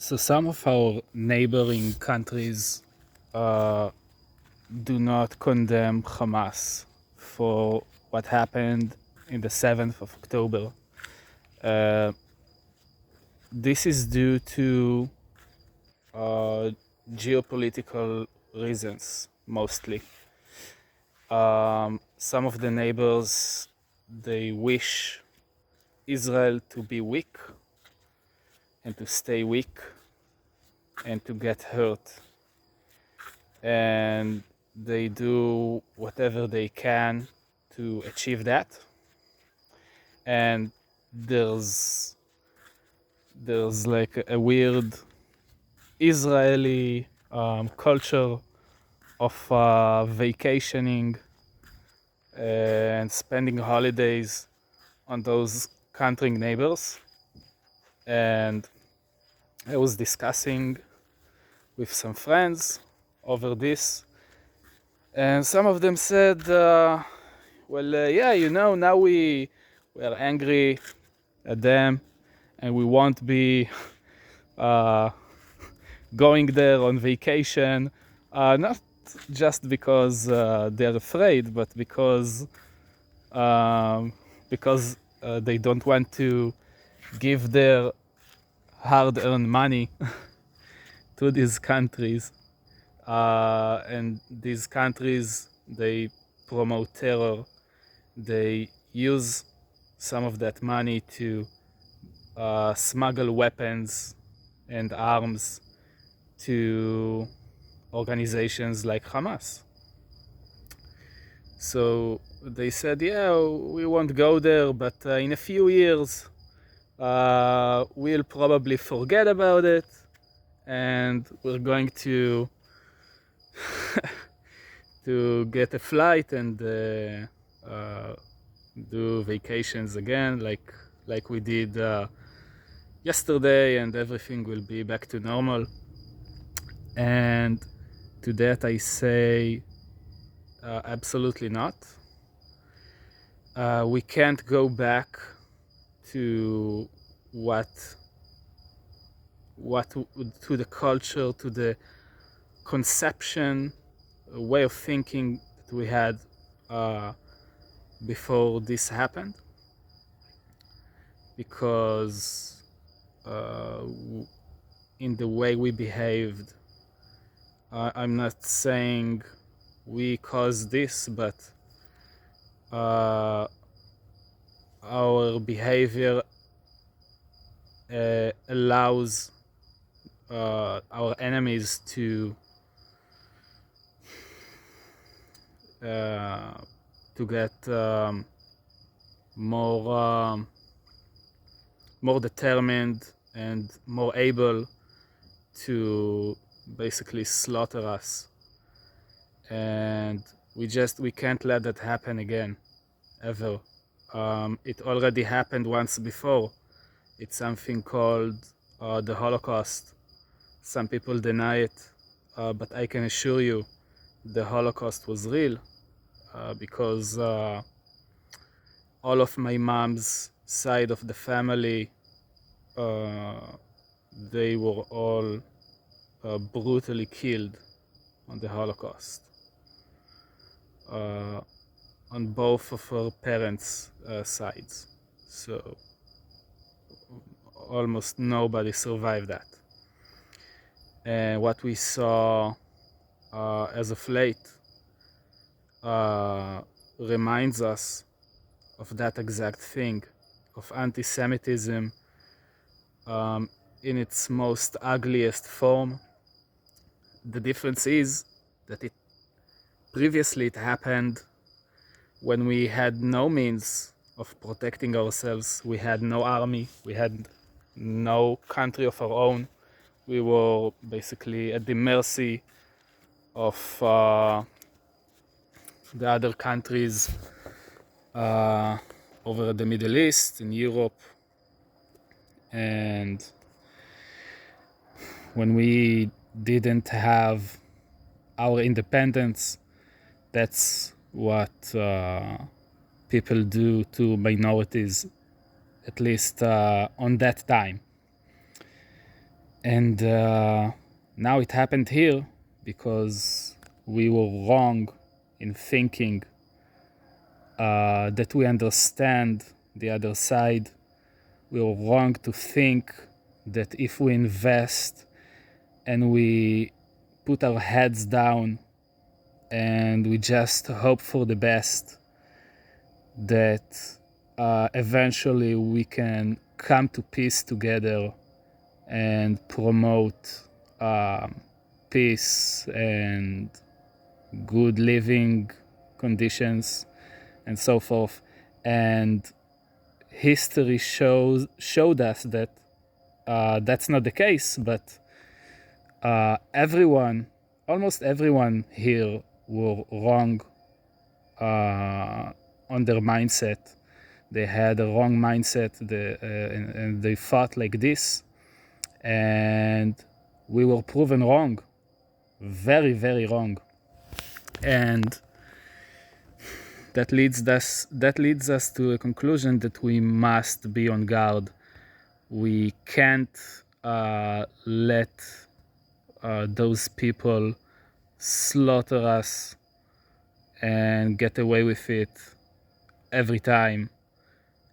So some of our neighboring countries uh, do not condemn Hamas for what happened in the 7th of October. Uh, this is due to uh, geopolitical reasons, mostly. Some of the neighbors, they wish Israel to be weak and to stay weak and to get hurt. And they do whatever they can to achieve that. And there's like a weird Israeli culture of vacationing and spending holidays on those country neighbors. And I was discussing with some friends over this, and some of them said, yeah, now we are angry at them, and we won't be uh, going there on vacation, not just because they're afraid, but um, because they don't want to give their hard-earned money to these countries, and these countries, they promote terror. They use some of that money to smuggle weapons and arms to organizations like Hamas. So they said, yeah, we won't go there, but in a few years, we'll probably forget about it, and we're going to get a flight and do vacations again, like we did yesterday, and everything will be back to normal. And to that I say, absolutely not. We can't go back to what to the culture, to the conception, way of thinking that we had before this happened, because in the way we behaved, I'm not saying we caused this, but our behavior allows our enemies to get more determined and more able to basically slaughter us, and we can't let that happen again, ever. It already happened once before. It's something called the Holocaust. Some people deny it, but I can assure you the Holocaust was real, because all of my mom's side of the family, they were all brutally killed on the Holocaust, on both of her parents' sides. So almost nobody survived that. And what we saw as of late reminds us of that exact thing, of anti-Semitism in its most ugliest form. The difference is that previously it happened when we had no means of protecting ourselves. We had no army, we had no country of our own. We were basically at the mercy of the other countries over the Middle East, in Europe. And when we didn't have our independence, that's what people do to minorities, at least on that time. And now it happened here because we were wrong in thinking that we understand the other side. We were wrong to think that if we invest and we put our heads down and we just hope for the best, that eventually we can come to peace together and promote peace and good living conditions and so forth. And history showed us that that's not the case, but almost everyone here were wrong on their mindset. They had a wrong mindset, and they thought like this, and we were proven wrong, very, very wrong. And that leads us to a conclusion that we must be on guard. We can't let those people slaughter us and get away with it every time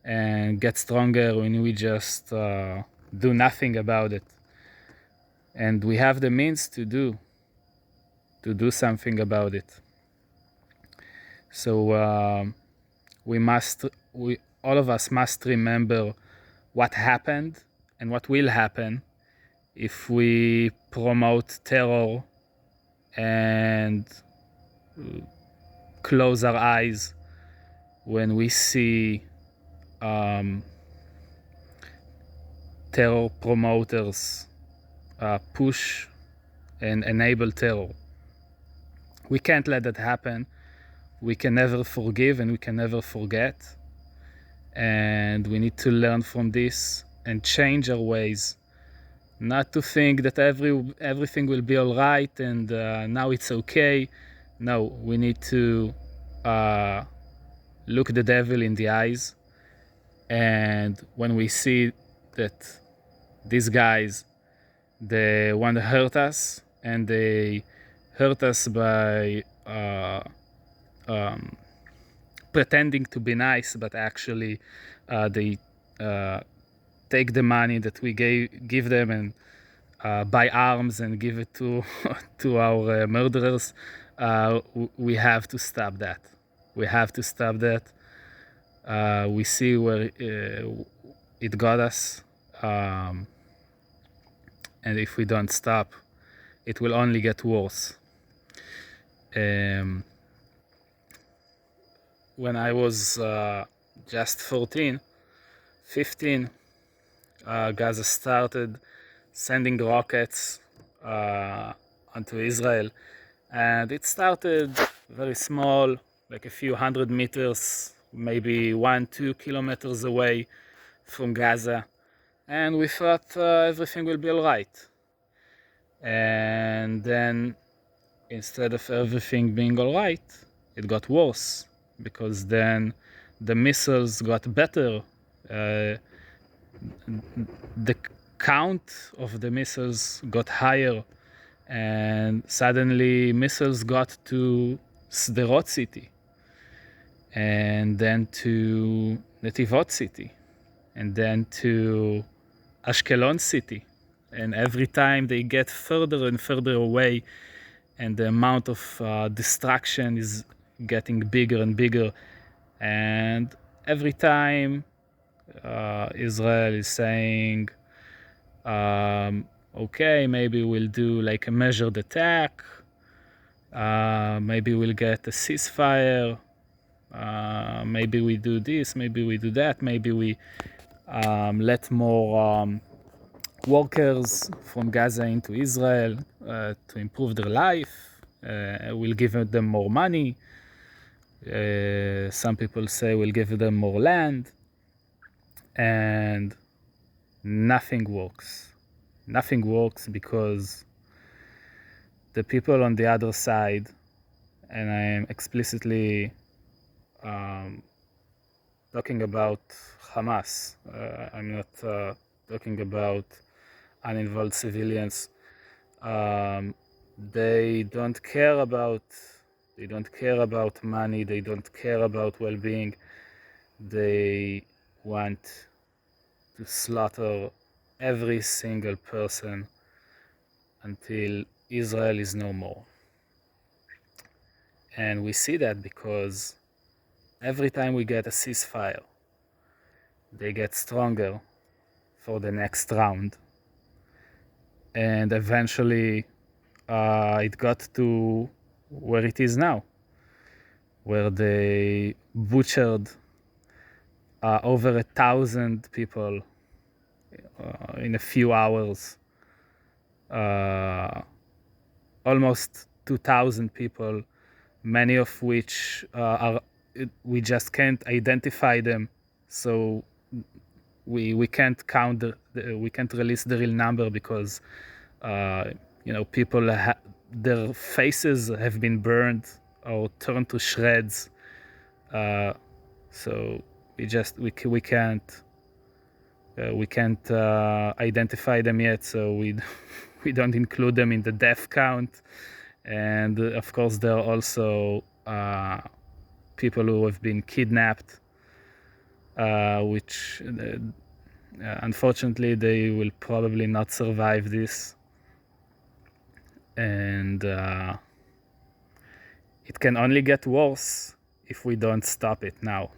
and get stronger when we just do nothing about it. And we have the means to do something about it. So all of us must remember what happened and what will happen if we promote terror and close our eyes when we see terror promoters push and enable terror. We can't let that happen. We can never forgive and we can never forget. And we need to learn from this and change our ways. Not to think that everything will be all right and now it's okay. No, we need to look the devil in the eyes. And when we see that these guys, they want to hurt us, and they hurt us by pretending to be nice, but actually they take the money that we give them and buy arms and give it to to our murderers. We have to stop that. We have to stop that. We see where it got us, and if we don't stop, it will only get worse. When I was just 14, 15, Gaza started sending rockets onto Israel. And it started very small, like a few hundred meters, maybe 1-2 kilometers away from Gaza. And we thought everything will be all right. And then instead of everything being all right, it got worse, because then the missiles got better. The count of the missiles got higher, and suddenly missiles got to Sderot city, and then to Netivot city, and then to Ashkelon city. And every time they get further and further away, and the amount of destruction is getting bigger and bigger. And every time Israel is saying, okay, maybe we'll do like a measured attack, maybe we'll get a ceasefire, maybe we do this, maybe we do that, maybe we let more workers from Gaza into Israel to improve their life. We'll give them more money. Some people say we'll give them more land. And nothing works. Nothing works because the people on the other side, and I am explicitly talking about Hamas. I'm not talking about uninvolved civilians. They don't care about money. They don't care about well-being. They want to slaughter every single person until Israel is no more. And we see that because every time we get a ceasefire, they get stronger for the next round. And eventually it got to where it is now, where they butchered over 1,000 people in a few hours. Almost 2,000 people, many of which we just can't identify them, so we can't count we can't release the real number because people their faces have been burned or turned to shreds. So we can't identify them yet, so we don't include them in the death count. And of course there are also people who have been kidnapped, which unfortunately they will probably not survive this. And it can only get worse if we don't stop it now.